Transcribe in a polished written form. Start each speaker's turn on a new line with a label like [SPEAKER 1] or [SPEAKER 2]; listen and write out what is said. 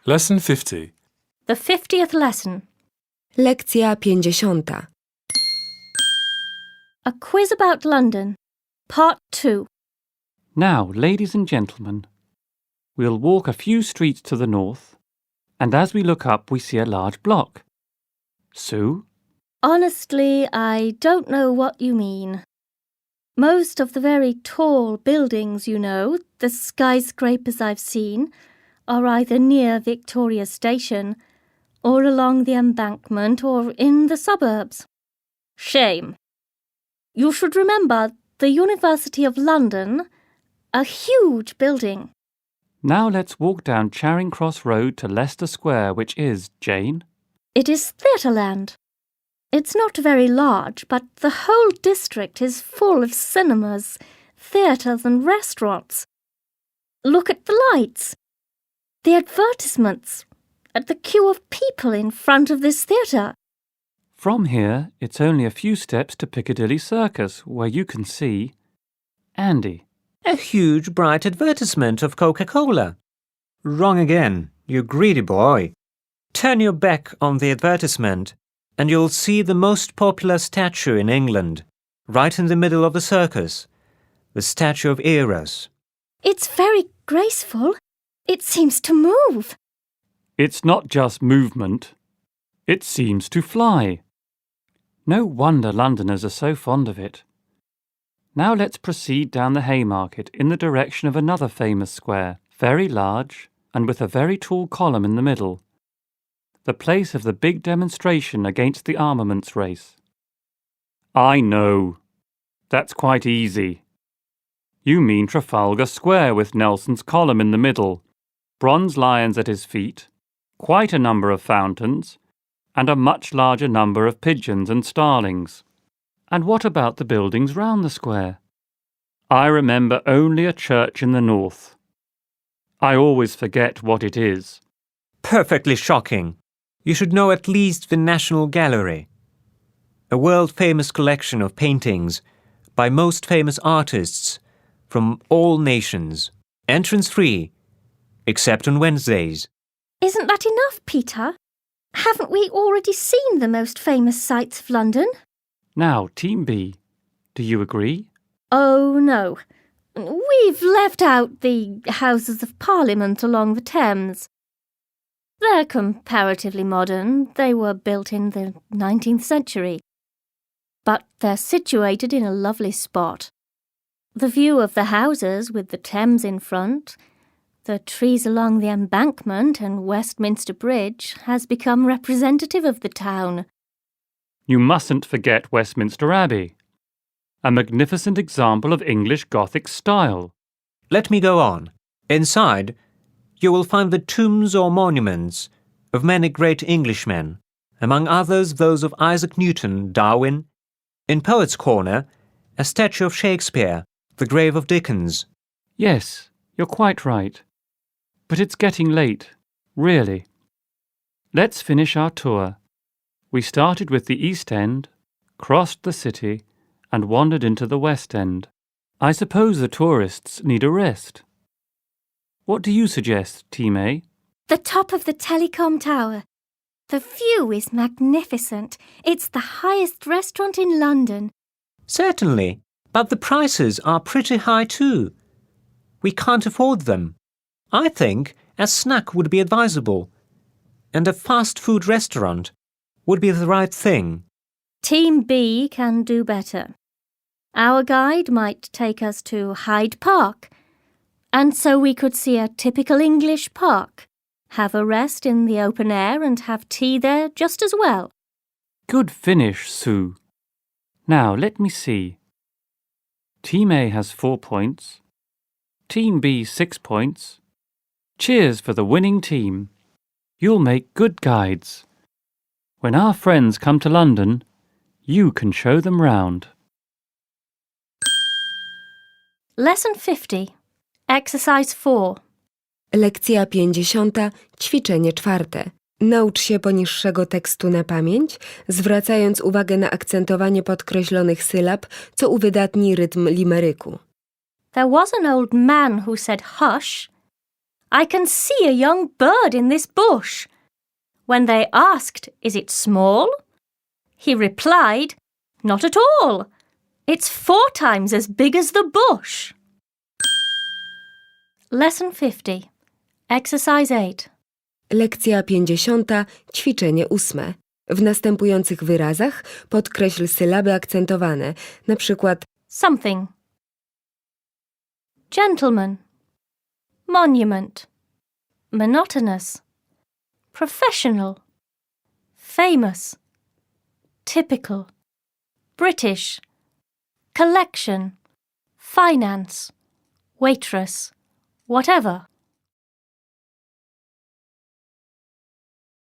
[SPEAKER 1] Lesson 50.
[SPEAKER 2] The 50th lesson.
[SPEAKER 3] Lekcja 50.
[SPEAKER 2] A quiz about London. Part 2.
[SPEAKER 4] Now, ladies and gentlemen, we'll walk a few streets to the north, and as we look up we see a large block. Sue?
[SPEAKER 2] Honestly, I don't know what you mean. Most of the very tall buildings, you know, the skyscrapers I've seen, are either near Victoria Station or along the embankment or in the suburbs. Shame. You should remember the University of London, a huge building.
[SPEAKER 4] Now let's walk down Charing Cross Road to Leicester Square, which is, Jane?
[SPEAKER 2] It is Theatreland. It's not very large, but the whole district is full of cinemas, theatres and restaurants. Look at the lights, the advertisements, at the queue of people in front of this theatre.
[SPEAKER 4] From here, it's only a few steps to Piccadilly Circus, where you can see Andy.
[SPEAKER 5] A huge bright advertisement of Coca-Cola. Wrong again, you greedy boy. Turn your back on the advertisement and you'll see the most popular statue in England, right in the middle of the circus, the statue of Eros.
[SPEAKER 2] It's very graceful. It seems to move.
[SPEAKER 4] It's not just movement. It seems to fly. No wonder Londoners are so fond of it. Now let's proceed down the Haymarket in the direction of another famous square, very large and with a very tall column in the middle. The place of the big demonstration against the armaments race. I know. That's quite easy. You mean Trafalgar Square with Nelson's column in the middle, bronze lions at his feet, quite a number of fountains, and a much larger number of pigeons and starlings. And what about the buildings round the square? I remember only a church in the north. I always forget what it is.
[SPEAKER 5] Perfectly shocking. You should know at least the National Gallery, a world-famous collection of paintings by most famous artists from all nations. Entrance free, except on Wednesdays.
[SPEAKER 2] Isn't that enough, Peter? Haven't we already seen the most famous sights of London?
[SPEAKER 4] Now, Team B, do you agree?
[SPEAKER 2] Oh, no. We've left out the Houses of Parliament along the Thames. They're comparatively modern. They were built in the 19th century. But they're situated in a lovely spot. The view of the houses with the Thames in front, the trees along the embankment and Westminster Bridge has become representative of the town.
[SPEAKER 4] You mustn't forget Westminster Abbey, a magnificent example of English Gothic style.
[SPEAKER 5] Let me go on. Inside, you will find the tombs or monuments of many great Englishmen, among others those of Isaac Newton, Darwin. In Poets' Corner, a statue of Shakespeare, the grave of Dickens.
[SPEAKER 4] Yes, you're quite right. But it's getting late, really. Let's finish our tour. We started with the East End, crossed the city, and wandered into the West End. I suppose the tourists need a rest. What do you suggest, Team A?
[SPEAKER 2] The top of the Telecom Tower. The view is magnificent. It's the highest restaurant in London.
[SPEAKER 5] Certainly, but the prices are pretty high too. We can't afford them. I think a snack would be advisable, and a fast food restaurant would be the right thing.
[SPEAKER 2] Team B can do better. Our guide might take us to Hyde Park, and so we could see a typical English park, have a rest in the open air and have tea there just as well.
[SPEAKER 4] Good finish, Sue. Now, let me see. Team A has 4 points. Team B 6 points. Cheers for the winning team. You'll make good guides. When our friends come to London, you can show them round.
[SPEAKER 2] Lesson 50. Exercise 4.
[SPEAKER 3] Lekcja 50. Ćwiczenie 4. Naucz się poniższego tekstu na pamięć, zwracając uwagę na akcentowanie podkreślonych sylab, co uwydatni rytm limeryku.
[SPEAKER 2] There was an old man who said hush, I can see a young bird in this bush. When they asked, is it small? He replied, not at all. It's 4 times as big as the bush. Lesson 50. Exercise 8.
[SPEAKER 3] Lekcja 50, ćwiczenie 8. W następujących wyrazach podkreśl sylaby akcentowane, na przykład
[SPEAKER 2] Something. Gentleman. Monument. Monotonous. Professional. Famous. Typical. British. Collection. Finance. Waitress. Whatever.